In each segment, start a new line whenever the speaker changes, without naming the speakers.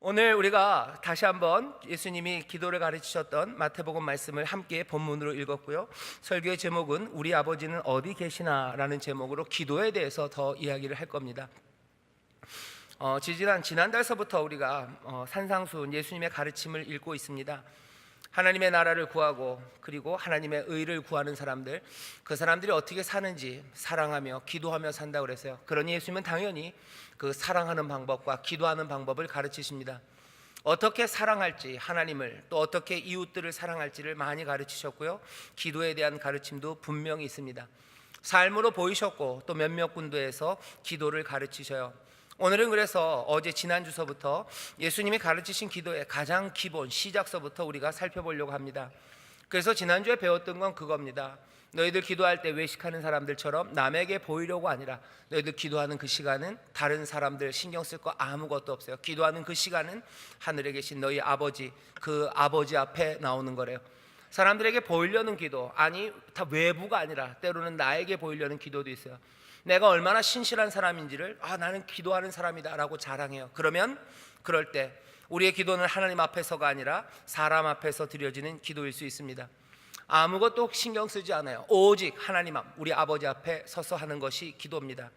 오늘 우리가 다시 한번 예수님이 기도를 가르치셨던 마태복음 말씀을 함께 본문으로 읽었고요. 설교의 제목은 우리 아버지는 어디 계시나 라는 제목으로 기도에 대해서 더 이야기를 할 겁니다. 지난달서부터 우리가 산상수훈 예수님의 가르침을 읽고 있습니다. 하나님의 나라를 구하고 그리고 하나님의 의를 구하는 사람들, 그 사람들이 어떻게 사는지 사랑하며 기도하며 산다고 그랬어요. 그러니 예수님은 당연히 그 사랑하는 방법과 기도하는 방법을 가르치십니다. 어떻게 사랑할지, 하나님을 또 어떻게 이웃들을 사랑할지를 많이 가르치셨고요. 기도에 대한 가르침도 분명히 있습니다. 삶으로 보이셨고 또 몇몇 군도에서 기도를 가르치셔요. 오늘은 그래서 지난주서부터 예수님이 가르치신 기도의 가장 기본 시작서부터 우리가 살펴보려고 합니다. 그래서 지난주에 배웠던 건 그겁니다. 너희들 기도할 때 외식하는 사람들처럼 남에게 보이려고 아니라 너희들 기도하는 그 시간은 다른 사람들 신경 쓸 거 아무것도 없어요. 기도하는 그 시간은 하늘에 계신 너희 아버지, 그 아버지 앞에 나오는 거래요. 사람들에게 보이려는 기도, 아니 다 외부가 아니라 때로는 나에게 보이려는 기도도 있어요. 내가 얼마나 신실한 사람인지를 나는 기도하는 사람이다 라고 자랑해요. 그럴 때 우리의 기도는 하나님 앞에서가 아니라 사람 앞에서 드려지는 기도일 수 있습니다. 아무것도 신경 쓰지 않아요. 오직 하나님 앞, 우리 아버지 앞에 서서 하는 것이 기도입니다.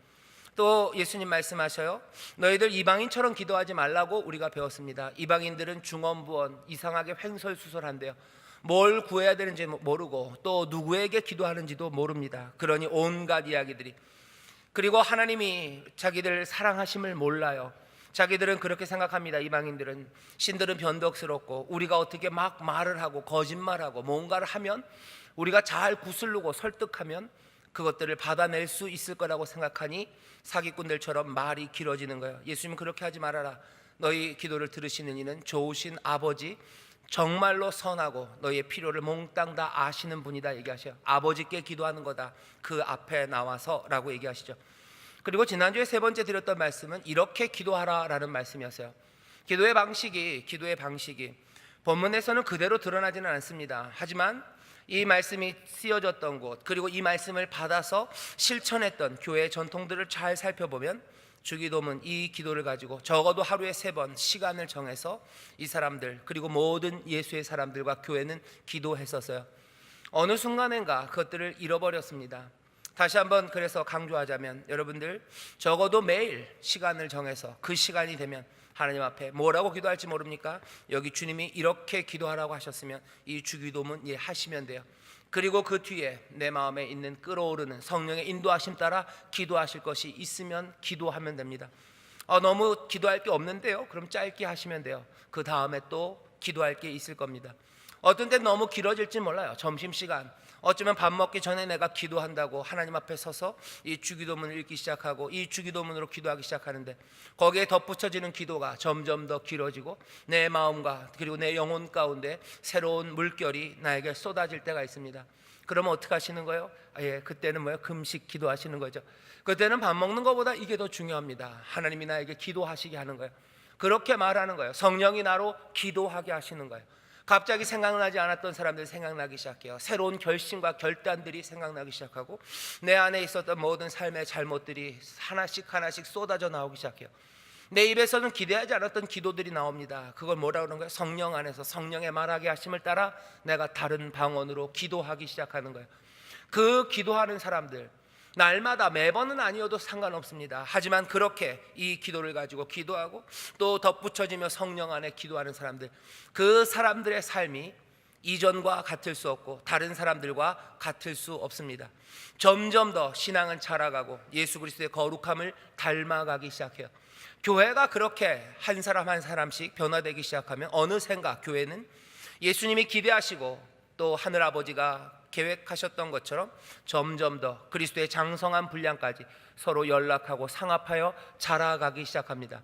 또 예수님 말씀하셔요. 너희들 이방인처럼 기도하지 말라고 우리가 배웠습니다. 이방인들은 중언부언 이상하게 횡설수설한대요. 뭘 구해야 되는지 모르고 또 누구에게 기도하는지도 모릅니다. 그러니 온갖 이야기들이, 그리고 하나님이 자기들 사랑하심을 몰라요. 자기들은 그렇게 생각합니다. 이방인들은, 신들은 변덕스럽고 우리가 어떻게 막 말을 하고 거짓말하고 뭔가를 하면 우리가 잘 구슬르고 설득하면 그것들을 받아낼 수 있을 거라고 생각하니 사기꾼들처럼 말이 길어지는 거예요. 예수님은 그렇게 하지 말아라. 너희 기도를 들으시는 이는 좋으신 아버지, 정말로 선하고 너희의 필요를 몽땅 다 아시는 분이다 얘기하셔요. 아버지께 기도하는 거다, 그 앞에 나와서 라고 얘기하시죠. 그리고 지난주에 세 번째 드렸던 말씀은 이렇게 기도하라 라는 말씀이었어요. 기도의 방식이 본문에서는 그대로 드러나지는 않습니다. 하지만 이 말씀이 쓰여졌던 곳, 그리고 이 말씀을 받아서 실천했던 교회의 전통들을 잘 살펴보면 주기도문, 이 기도를 가지고 적어도 하루에 3번 시간을 정해서 이 사람들, 그리고 모든 예수의 사람들과 교회는 기도했었어요. 어느 순간인가 그것들을 잃어버렸습니다. 다시 한번 그래서 강조하자면, 여러분들 적어도 매일 시간을 정해서 그 시간이 되면 하나님 앞에 뭐라고 기도할지 모릅니까? 여기 주님이 이렇게 기도하라고 하셨으면 이 주기도문 하시면 돼요. 그리고 그 뒤에 내 마음에 있는 끓어오르는 성령의 인도하심 따라 기도하실 것이 있으면 기도하면 됩니다. 너무 기도할 게 없는데요? 그럼 짧게 하시면 돼요. 그 다음에 또 기도할 게 있을 겁니다. 어떤 때 너무 길어질지 몰라요. 점심시간, 어쩌면 밥 먹기 전에 내가 기도한다고 하나님 앞에 서서 이 주기도문을 읽기 시작하고 이 주기도문으로 기도하기 시작하는데, 거기에 덧붙여지는 기도가 점점 더 길어지고 내 마음과 그리고 내 영혼 가운데 새로운 물결이 나에게 쏟아질 때가 있습니다. 그러면 어떻게 하시는 거예요? 그때는 금식 기도하시는 거죠. 그때는 밥 먹는 것보다 이게 더 중요합니다. 하나님이 나에게 기도하시게 하는 거예요. 그렇게 말하는 거예요. 성령이 나로 기도하게 하시는 거예요. 갑자기 생각나지 않았던 사람들이 생각나기 시작해요. 새로운 결심과 결단들이 생각나기 시작하고 내 안에 있었던 모든 삶의 잘못들이 하나씩 쏟아져 나오기 시작해요. 내 입에서는 기대하지 않았던 기도들이 나옵니다. 그걸 뭐라 그러는 거예요? 성령 안에서 성령의 말하게 하심을 따라 내가 다른 방언으로 기도하기 시작하는 거예요. 그 기도하는 사람들, 날마다 매번은 아니어도 상관없습니다. 하지만 그렇게 이 기도를 가지고 기도하고 또 덧붙여지며 성령 안에 기도하는 사람들, 그 사람들의 삶이 이전과 같을 수 없고 다른 사람들과 같을 수 없습니다. 점점 더 신앙은 자라가고 예수 그리스도의 거룩함을 닮아가기 시작해요. 교회가 그렇게 한 사람 한 사람씩 변화되기 시작하면 어느샌가 교회는 예수님이 기대하시고 또 하늘아버지가 계획하셨던 것처럼 점점 더 그리스도의 장성한 분량까지 서로 연락하고 상합하여 자라가기 시작합니다.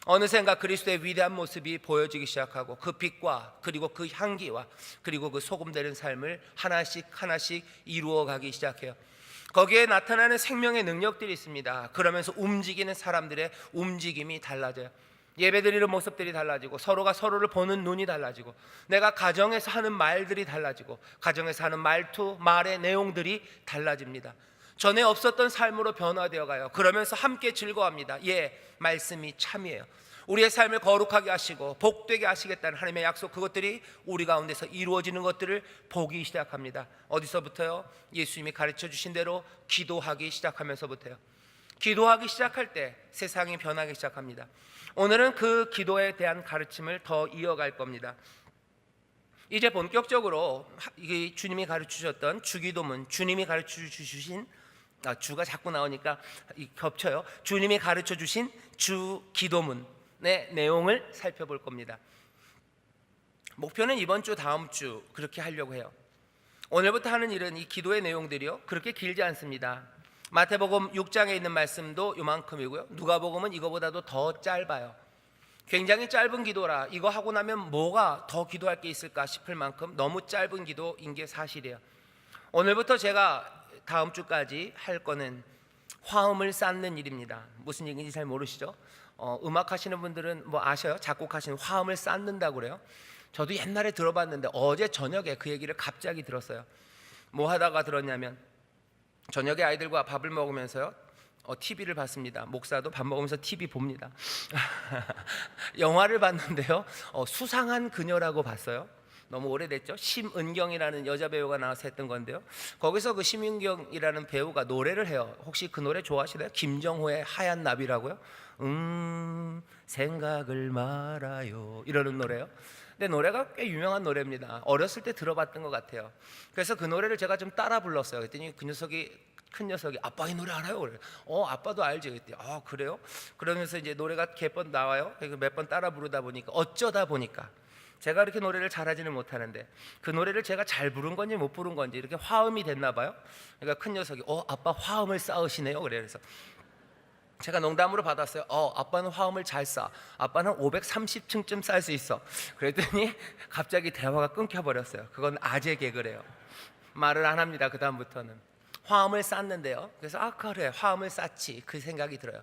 어느샌가 그리스도의 위대한 모습이 보여지기 시작하고 그 빛과 그리고 그 향기와 그리고 그 소금되는 삶을 하나씩 이루어가기 시작해요. 거기에 나타나는 생명의 능력들이 있습니다. 그러면서 움직이는 사람들의 움직임이 달라져요. 예배드리는 모습들이 달라지고 서로가 서로를 보는 눈이 달라지고 내가 가정에서 하는 말들이 달라지고 가정에서 하는 말투, 말의 내용들이 달라집니다. 전에 없었던 삶으로 변화되어 가요. 그러면서 함께 즐거워합니다. 말씀이 참이에요. 우리의 삶을 거룩하게 하시고 복되게 하시겠다는 하나님의 약속, 그것들이 우리 가운데서 이루어지는 것들을 보기 시작합니다. 어디서부터요? 예수님이 가르쳐 주신 대로 기도하기 시작하면서부터요. 기도하기 시작할 때 세상이 변하기 시작합니다. 오늘은 그 기도에 대한 가르침을 더 이어갈 겁니다. 이제 본격적으로 주님이 가르쳐 주셨던 주기도문, 주님이 가르쳐 주신, 주가 자꾸 나오니까 겹쳐요. 주님이 가르쳐 주신 주기도문의 내용을 살펴볼 겁니다. 목표는 이번 주, 다음 주 그렇게 하려고 해요. 오늘부터 하는 일은 이 기도의 내용들이요, 그렇게 길지 않습니다. 마태복음 6장에 있는 말씀도 요만큼이고요, 누가복음은 이거보다도 더 짧아요. 굉장히 짧은 기도라, 이거 하고 나면 뭐가 더 기도할 게 있을까 싶을 만큼 너무 짧은 기도인 게 사실이에요. 오늘부터 제가 다음 주까지 할 거는 화음을 쌓는 일입니다. 무슨 얘기인지 잘 모르시죠? 음악 하시는 분들은 뭐 아셔요? 작곡하시는 화음을 쌓는다고 그래요. 저도 옛날에 들어봤는데 어제 저녁에 그 얘기를 갑자기 들었어요. 뭐 하다가 들었냐면, 저녁에 아이들과 밥을 먹으면서요, TV를 봤습니다. 목사도 밥 먹으면서 TV 봅니다. 영화를 봤는데요, 수상한 그녀라고 봤어요. 너무 오래됐죠? 심은경이라는 여자 배우가 나와서 했던 건데요, 거기서 그 심은경이라는 배우가 노래를 해요. 혹시 그 노래 좋아하시나요? 김정호의 하얀 나비라고요. 생각을 말아요, 이러는 노래요. 근데 노래가 꽤 유명한 노래입니다. 어렸을 때 들어봤던 것 같아요. 그래서 그 노래를 제가 좀 따라 불렀어요. 그랬더니 큰 녀석이 아빠 이 노래 알아요? 그래. 아빠도 알지. 그랬더니 그래요? 그러면서 이제 노래가 몇 번 나와요. 몇 번 따라 부르다 보니까, 어쩌다 보니까 제가 이렇게 노래를 잘하지는 못하는데 그 노래를 제가 잘 부른 건지 못 부른 건지 이렇게 화음이 됐나 봐요. 그러니까 큰 녀석이 아빠 화음을 쌓으시네요. 그래. 그래서 제가 농담으로 받았어요. 아빠는 화음을 잘 쌓아. 아빠는 530층쯤 쌓을 수 있어. 그랬더니 갑자기 대화가 끊겨버렸어요. 그건 아재 개그래요. 말을 안 합니다. 그 다음부터는 화음을 쌓는데요, 그래서 그래, 화음을 쌓지, 그 생각이 들어요.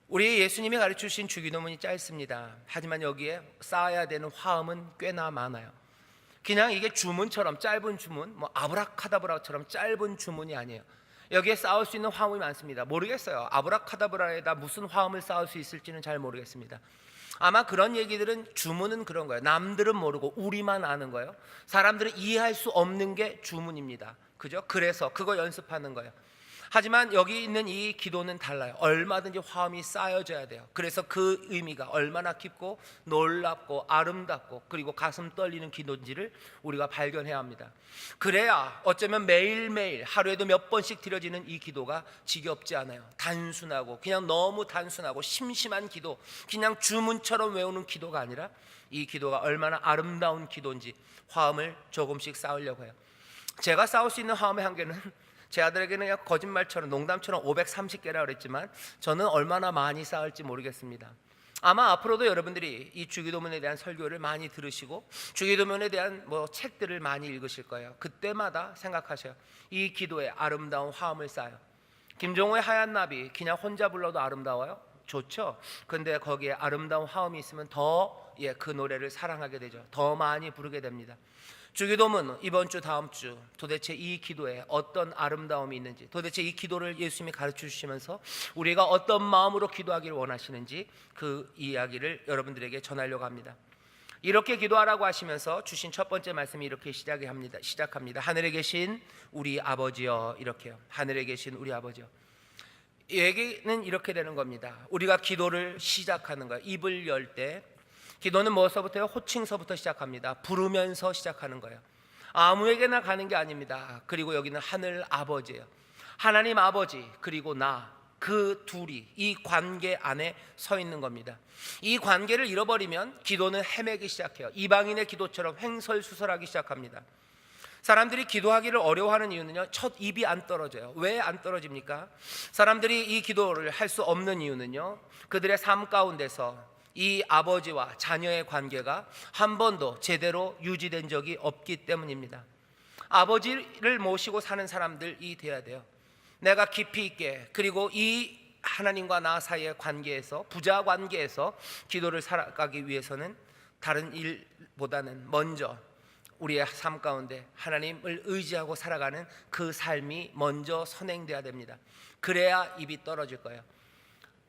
우리 예수님이 가르치신 주기도문이 짧습니다. 하지만 여기에 쌓아야 되는 화음은 꽤나 많아요. 그냥 이게 주문처럼 짧은 주문, 뭐 아브라카다브라처럼 짧은 주문이 아니에요. 여기에 쌓을 수 있는 화음이 많습니다. 모르겠어요. 아브라카다브라에다 무슨 화음을 쌓을 수 있을지는 잘 모르겠습니다. 아마 그런 얘기들은, 주문은 그런 거예요. 남들은 모르고 우리만 아는 거예요. 사람들은 이해할 수 없는 게 주문입니다. 그죠? 그래서 그거 연습하는 거예요. 하지만 여기 있는 이 기도는 달라요. 얼마든지 화음이 쌓여져야 돼요. 그래서 그 의미가 얼마나 깊고 놀랍고 아름답고 그리고 가슴 떨리는 기도인지를 우리가 발견해야 합니다. 그래야 어쩌면 매일매일 하루에도 몇 번씩 드려지는 이 기도가 지겹지 않아요. 단순하고, 그냥 너무 단순하고 심심한 기도, 그냥 주문처럼 외우는 기도가 아니라 이 기도가 얼마나 아름다운 기도인지 화음을 조금씩 쌓으려고 해요. 제가 쌓을 수 있는 화음의 한계는, 제 아들에게는 그냥 거짓말처럼 농담처럼 530개라 그랬지만 저는 얼마나 많이 쌓을지 모르겠습니다. 아마 앞으로도 여러분들이 이 주기도문에 대한 설교를 많이 들으시고 주기도문에 대한 책들을 많이 읽으실 거예요. 그때마다 생각하셔요. 이 기도에 아름다운 화음을 쌓아요. 김종호의 하얀 나비 그냥 혼자 불러도 아름다워요? 좋죠. 근데 거기에 아름다운 화음이 있으면 더 그 노래를 사랑하게 되죠. 더 많이 부르게 됩니다. 주기도문 이번 주, 다음 주 도대체 이 기도에 어떤 아름다움이 있는지, 도대체 이 기도를 예수님이 가르쳐 주시면서 우리가 어떤 마음으로 기도하기를 원하시는지 그 이야기를 여러분들에게 전하려고 합니다. 이렇게 기도하라고 하시면서 주신 첫 번째 말씀이 이렇게 시작합니다. 하늘에 계신 우리 아버지여, 이렇게요. 하늘에 계신 우리 아버지여. 이 얘기는 이렇게 되는 겁니다. 우리가 기도를 시작하는 거예요. 입을 열 때 기도는 무엇서부터요? 호칭서부터 시작합니다. 부르면서 시작하는 거예요. 아무에게나 가는 게 아닙니다. 그리고 여기는 하늘 아버지예요. 하나님 아버지 그리고 나, 그 둘이 이 관계 안에 서 있는 겁니다. 이 관계를 잃어버리면 기도는 헤매기 시작해요. 이방인의 기도처럼 횡설수설하기 시작합니다. 사람들이 기도하기를 어려워하는 이유는요, 첫 입이 안 떨어져요. 왜 안 떨어집니까? 사람들이 이 기도를 할 수 없는 이유는요, 그들의 삶 가운데서 이 아버지와 자녀의 관계가 한 번도 제대로 유지된 적이 없기 때문입니다. 아버지를 모시고 사는 사람들이 돼야 돼요. 내가 깊이 있게, 그리고 이 하나님과 나 사이의 관계에서, 부자 관계에서 기도를 살아가기 위해서는 다른 일보다는 먼저 우리의 삶 가운데 하나님을 의지하고 살아가는 그 삶이 먼저 선행돼야 됩니다. 그래야 입이 떨어질 거예요.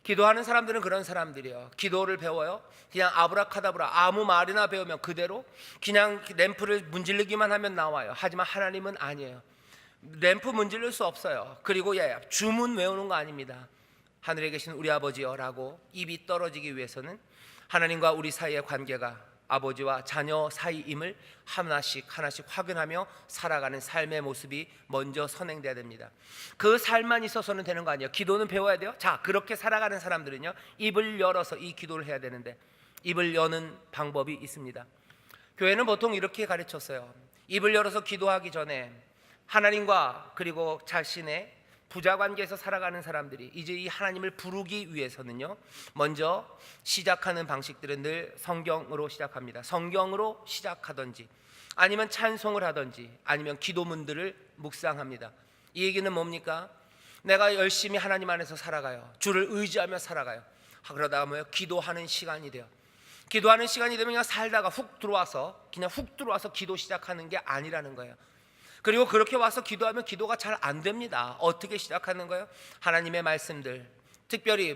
기도하는 사람들은 그런 사람들이에요. 기도를 배워요. 그냥 아브라카다브라 아무 말이나 배우면 그대로 그냥 램프를 문지르기만 하면 나와요. 하지만 하나님은 아니에요. 램프 문지를 수 없어요. 그리고 주문 외우는 거 아닙니다. 하늘에 계신 우리 아버지여 라고 입이 떨어지기 위해서는 하나님과 우리 사이의 관계가 아버지와 자녀 사이임을 하나씩 확인하며 살아가는 삶의 모습이 먼저 선행돼야 됩니다. 그 삶만 있어서는 되는 거 아니에요. 기도는 배워야 돼요. 자, 그렇게 살아가는 사람들은요, 입을 열어서 이 기도를 해야 되는데 입을 여는 방법이 있습니다. 교회는 보통 이렇게 가르쳤어요. 입을 열어서 기도하기 전에 하나님과 그리고 자신의 부자관계에서 살아가는 사람들이 이제 이 하나님을 부르기 위해서는요, 먼저 시작하는 방식들은 늘 성경으로 시작합니다. 성경으로 시작하든지 아니면 찬송을 하든지 아니면 기도문들을 묵상합니다. 이 얘기는 뭡니까? 내가 열심히 하나님 안에서 살아가요. 주를 의지하며 살아가요. 그러다가 뭐예요? 기도하는 시간이 돼요. 기도하는 시간이 되면 그냥 살다가 훅 들어와서 기도 시작하는 게 아니라는 거예요. 그리고 그렇게 와서 기도하면 기도가 잘 안 됩니다. 어떻게 시작하는 거예요? 하나님의 말씀들, 특별히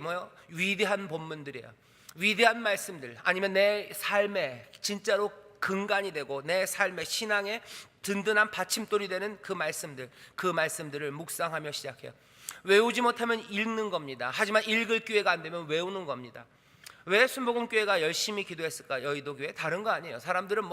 위대한 본문들이에요. 위대한 말씀들, 아니면 내 삶에 진짜로 근간이 되고 내 삶의 신앙의 든든한 받침돌이 되는 그 말씀들을 묵상하며 시작해요. 외우지 못하면 읽는 겁니다. 하지만 읽을 기회가 안 되면 외우는 겁니다. 왜 순복음교회가 열심히 기도했을까? 여의도교회 다른 거 아니에요. 사람들은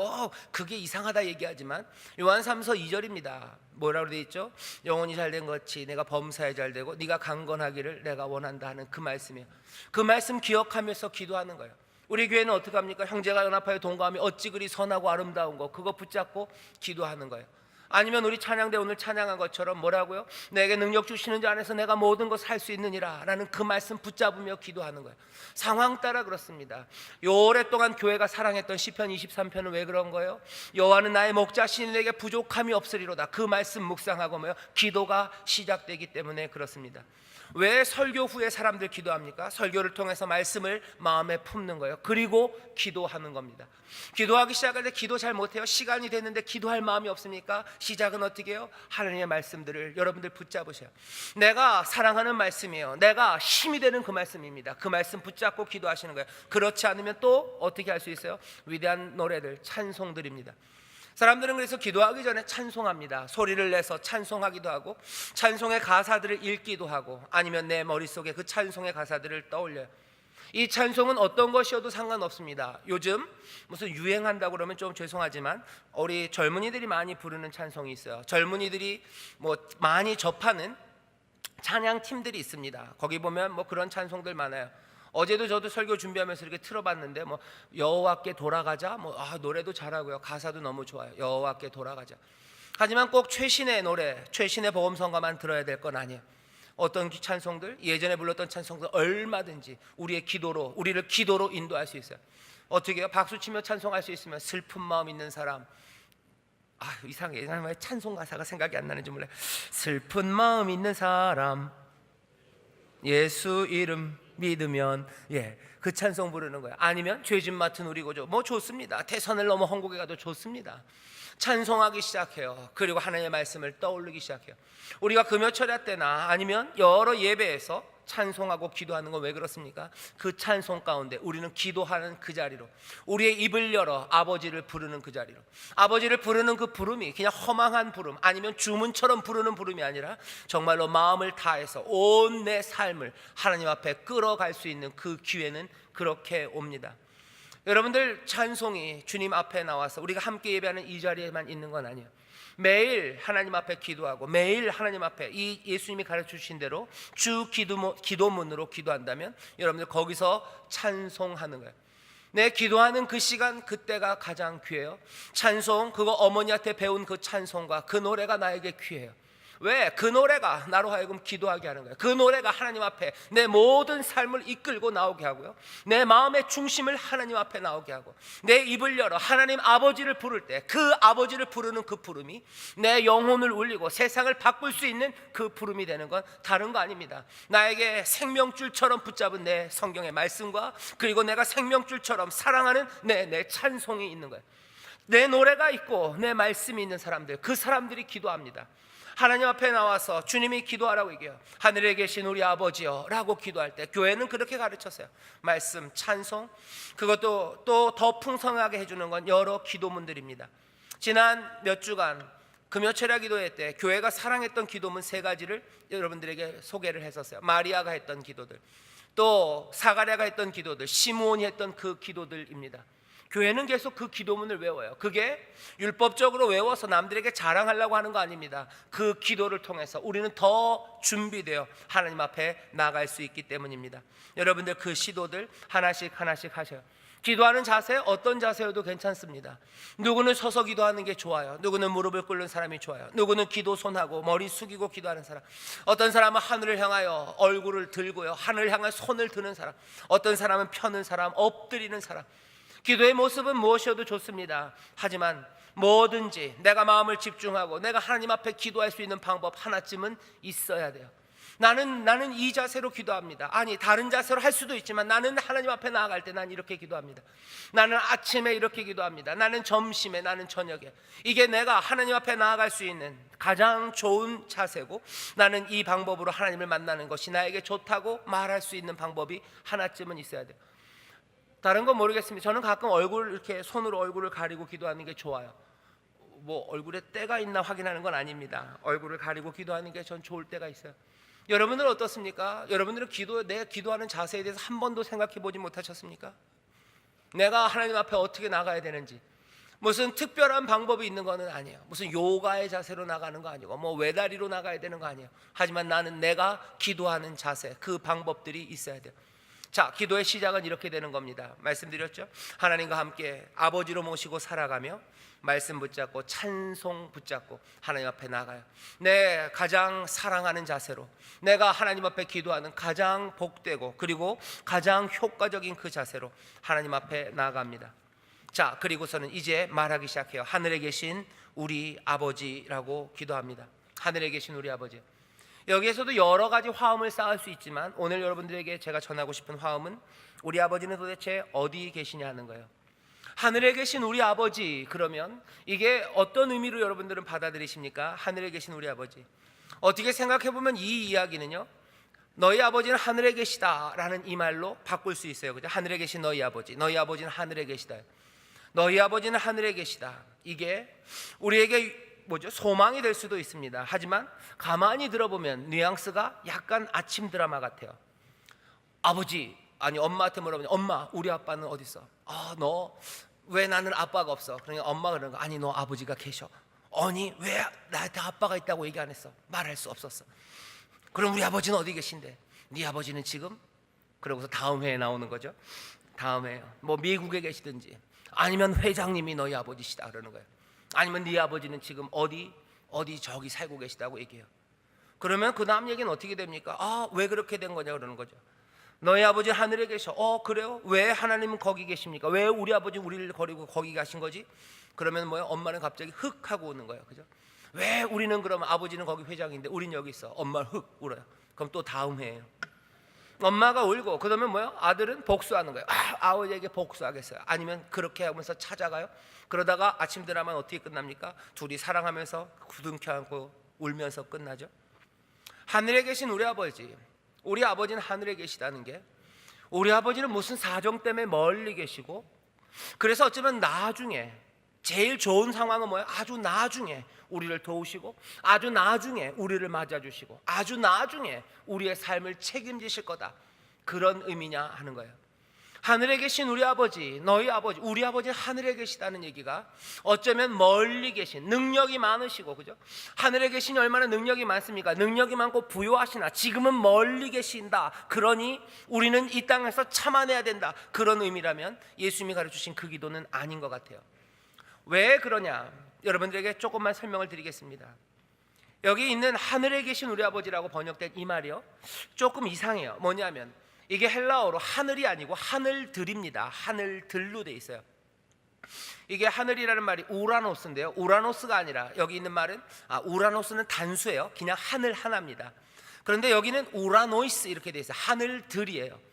그게 이상하다 얘기하지만 요한삼서 2절입니다. 뭐라고 되어 있죠? 영혼이 잘된 것이 내가 범사에 잘되고 네가 강건하기를 내가 원한다 하는 그 말씀이에요. 그 말씀 기억하면서 기도하는 거예요. 우리 교회는 어떻게 합니까? 형제가 연합하여 동거하며 어찌 그리 선하고 아름다운 거, 그거 붙잡고 기도하는 거예요. 아니면 우리 찬양대 오늘 찬양한 것처럼 뭐라고요? 내게 능력 주시는 자 안에서 내가 모든 것을 할 수 있느니라 라는 그 말씀 붙잡으며 기도하는 거예요. 상황 따라 그렇습니다. 오랫동안 교회가 사랑했던 시편 23편은 왜 그런 거예요? 여호와는 나의 목자시니 내게 부족함이 없으리로다. 그 말씀 묵상하고 기도가 시작되기 때문에 그렇습니다. 왜 설교 후에 사람들 기도합니까? 설교를 통해서 말씀을 마음에 품는 거예요. 그리고 기도하는 겁니다. 기도하기 시작할 때 기도 잘 못해요. 시간이 됐는데 기도할 마음이 없습니까? 시작은 어떻게 해요? 하나님의 말씀들을 여러분들 붙잡으세요. 내가 사랑하는 말씀이에요. 내가 힘이 되는 그 말씀입니다. 그 말씀 붙잡고 기도하시는 거예요. 그렇지 않으면 또 어떻게 할 수 있어요? 위대한 노래들, 찬송들입니다. 사람들은 그래서 기도하기 전에 찬송합니다. 소리를 내서 찬송하기도 하고 찬송의 가사들을 읽기도 하고 아니면 내 머릿속에 그 찬송의 가사들을 떠올려요. 이 찬송은 어떤 것이어도 상관없습니다. 요즘 무슨 유행한다고 그러면 좀 죄송하지만 우리 젊은이들이 많이 부르는 찬송이 있어요. 젊은이들이 많이 접하는 찬양 팀들이 있습니다. 거기 보면 그런 찬송들 많아요. 어제도 저도 설교 준비하면서 이렇게 틀어봤는데 여호와께 돌아가자, 노래도 잘하고요, 가사도 너무 좋아요. 여호와께 돌아가자. 하지만 꼭 최신의 노래, 최신의 복음성가만 들어야 될 건 아니에요. 어떤 찬송들, 예전에 불렀던 찬송들 얼마든지 우리를 기도로 인도할 수 있어요. 어떻게 해요? 박수치며 찬송할 수 있으면 슬픈 마음 있는 사람, 이상해, 왜 찬송 가사가 생각이 안 나는지 몰라요. 슬픈 마음 있는 사람 예수 이름 믿으면, 그 찬송 부르는 거예요. 아니면 죄짐 맡은 우리 구주, 좋습니다. 대선을 넘어 천국에 가도 좋습니다. 찬송하기 시작해요. 그리고 하나님의 말씀을 떠올리기 시작해요. 우리가 금요철야 때나 아니면 여러 예배에서 찬송하고 기도하는 건 왜 그렇습니까? 그 찬송 가운데 우리는 기도하는 그 자리로, 우리의 입을 열어 아버지를 부르는 그 자리로, 아버지를 부르는 그 부름이 그냥 허망한 부름 아니면 주문처럼 부르는 부름이 아니라 정말로 마음을 다해서 온 내 삶을 하나님 앞에 끌어갈 수 있는 그 기회는 그렇게 옵니다. 여러분들, 찬송이 주님 앞에 나와서 우리가 함께 예배하는 이 자리에만 있는 건 아니에요. 매일 하나님 앞에 기도하고 매일 하나님 앞에 이 예수님이 가르쳐주신 대로 주 기도문으로 기도한다면 여러분들 거기서 찬송하는 거예요. 내 기도하는 그 시간, 그때가 가장 귀해요. 찬송, 그거 어머니한테 배운 그 찬송과 그 노래가 나에게 귀해요. 왜? 그 노래가 나로 하여금 기도하게 하는 거예요. 그 노래가 하나님 앞에 내 모든 삶을 이끌고 나오게 하고요, 내 마음의 중심을 하나님 앞에 나오게 하고, 내 입을 열어 하나님 아버지를 부를 때 그 아버지를 부르는 그 부름이 내 영혼을 울리고 세상을 바꿀 수 있는 그 부름이 되는 건 다른 거 아닙니다. 나에게 생명줄처럼 붙잡은 내 성경의 말씀과 그리고 내가 생명줄처럼 사랑하는 내 찬송이 있는 거예요. 내 노래가 있고 내 말씀이 있는 사람들, 그 사람들이 기도합니다. 하나님 앞에 나와서 주님이 기도하라고 얘기해요. 하늘에 계신 우리 아버지여 라고 기도할 때 교회는 그렇게 가르쳤어요. 말씀, 찬송, 그것도 또 더 풍성하게 해주는 건 여러 기도문들입니다. 지난 몇 주간 금요철야 기도회 때 교회가 사랑했던 기도문 3가지를 여러분들에게 소개를 했었어요. 마리아가 했던 기도들, 또 사가랴가 했던 기도들, 시므온이 했던 그 기도들입니다. 교회는 계속 그 기도문을 외워요. 그게 율법적으로 외워서 남들에게 자랑하려고 하는 거 아닙니다. 그 기도를 통해서 우리는 더 준비되어 하나님 앞에 나갈 수 있기 때문입니다. 여러분들 그 시도들 하나씩 하나씩 하셔요. 기도하는 자세, 어떤 자세여도 괜찮습니다. 누구는 서서 기도하는 게 좋아요. 누구는 무릎을 꿇는 사람이 좋아요. 누구는 기도 손하고 머리 숙이고 기도하는 사람, 어떤 사람은 하늘을 향하여 얼굴을 들고요, 하늘을 향하여 손을 드는 사람, 어떤 사람은 펴는 사람, 엎드리는 사람. 기도의 모습은 무엇이어도 좋습니다. 하지만 뭐든지 내가 마음을 집중하고 내가 하나님 앞에 기도할 수 있는 방법 하나쯤은 있어야 돼요. 나는 이 자세로 기도합니다. 아니, 다른 자세로 할 수도 있지만 나는 하나님 앞에 나아갈 때 난 이렇게 기도합니다. 나는 아침에 이렇게 기도합니다. 나는 점심에, 나는 저녁에. 이게 내가 하나님 앞에 나아갈 수 있는 가장 좋은 자세고, 나는 이 방법으로 하나님을 만나는 것이 나에게 좋다고 말할 수 있는 방법이 하나쯤은 있어야 돼요. 다른 건 모르겠습니다. 저는 가끔 이렇게 손으로 얼굴을 가리고 기도하는 게 좋아요. 뭐 얼굴에 때가 있나 확인하는 건 아닙니다. 얼굴을 가리고 기도하는 게 전 좋을 때가 있어요. 여러분들은 어떻습니까? 여러분들은 내가 기도하는 자세에 대해서 한 번도 생각해 보지 못하셨습니까? 내가 하나님 앞에 어떻게 나가야 되는지, 무슨 특별한 방법이 있는 것은 아니에요. 무슨 요가의 자세로 나가는 거 아니고 뭐 외다리로 나가야 되는 거 아니에요. 하지만 나는 내가 기도하는 자세, 그 방법들이 있어야 돼요. 자, 기도의 시작은 이렇게 되는 겁니다. 말씀드렸죠? 하나님과 함께 아버지로 모시고 살아가며 말씀 붙잡고 찬송 붙잡고 하나님 앞에 나가요. 내 가장 사랑하는 자세로, 내가 하나님 앞에 기도하는 가장 복되고 그리고 가장 효과적인 그 자세로 하나님 앞에 나아갑니다. 자, 그리고서는 이제 말하기 시작해요. 하늘에 계신 우리 아버지라고 기도합니다. 하늘에 계신 우리 아버지. 여기에서도 여러 가지 화음을 쌓을 수 있지만 오늘 여러분들에게 제가 전하고 싶은 화음은 우리 아버지는 도대체 어디 계시냐는 거예요. 하늘에 계신 우리 아버지, 그러면 이게 어떤 의미로 여러분들은 받아들이십니까? 하늘에 계신 우리 아버지. 어떻게 생각해 보면 이 이야기는요, 너희 아버지는 하늘에 계시다라는 이 말로 바꿀 수 있어요. 그죠? 하늘에 계신 너희 아버지, 너희 아버지는 하늘에 계시다. 너희 아버지는 하늘에 계시다. 이게 우리에게 소망이 될 수도 있습니다. 하지만 가만히 들어보면 뉘앙스가 약간 아침 드라마 같아요. 아버지, 아니 엄마한테 물어보면, 엄마, 우리 아빠는 어디 있어? 너 왜 나는 아빠가 없어? 그러니까 엄마가 그러는 거, 아니 너 아버지가 계셔. 아니 왜 나한테 아빠가 있다고 얘기 안 했어? 말할 수 없었어. 그럼 우리 아버지는 어디 계신데? 네 아버지는 지금? 그러고서 다음 회에 나오는 거죠. 다음 회요. 뭐 미국에 계시든지 아니면 회장님이 너희 아버지시다 그러는 거예요. 아니면 네 아버지는 지금 어디 저기 살고 계시다고 얘기해요. 그러면 그 다음 얘기는 어떻게 됩니까? 왜 그렇게 된 거냐 그러는 거죠. 너희 아버지 하늘에 계셔. 그래요? 왜 하나님은 거기 계십니까? 왜 우리 아버지 우리를 버리고 거기 가신 거지? 그러면 엄마는 갑자기 흑 하고 오는 거예요. 그죠? 왜 우리는 그러면 아버지는 거기 회장인데 우린 여기 있어. 엄마는 흑 울어요. 그럼 또 다음 회예요. 엄마가 울고, 그러면 아들은 복수하는 거예요. 아버지에게 복수하겠어요. 아니면 그렇게 하면서 찾아가요. 그러다가 아침 드라마는 어떻게 끝납니까? 둘이 사랑하면서 부둥켜 안고 울면서 끝나죠. 하늘에 계신 우리 아버지, 우리 아버지는 하늘에 계시다는 게, 우리 아버지는 무슨 사정 때문에 멀리 계시고, 그래서 어쩌면 나중에 제일 좋은 상황은 아주 나중에 우리를 도우시고, 아주 나중에 우리를 맞아주시고, 아주 나중에 우리의 삶을 책임지실 거다, 그런 의미냐 하는 거예요. 하늘에 계신 우리 아버지, 너희 아버지, 우리 아버지 하늘에 계시다는 얘기가 어쩌면 멀리 계신, 능력이 많으시고, 그죠? 하늘에 계시니 얼마나 능력이 많습니까? 능력이 많고 부요하시나 지금은 멀리 계신다. 그러니 우리는 이 땅에서 참아내야 된다, 그런 의미라면 예수님이 가르치신 그 기도는 아닌 것 같아요. 왜 그러냐? 여러분들에게 조금만 설명을 드리겠습니다. 여기 있는 하늘에 계신 우리 아버지라고 번역된 이 말이요, 조금 이상해요. 뭐냐면 이게 헬라어로 하늘이 아니고 하늘들입니다. 하늘들로 돼 있어요. 이게 하늘이라는 말이 우라노스인데요, 우라노스가 아니라 여기 있는 말은 우라노스는 단수예요. 그냥 하늘 하나입니다. 그런데 여기는 우라노이스 이렇게 돼 있어요. 하늘들이에요.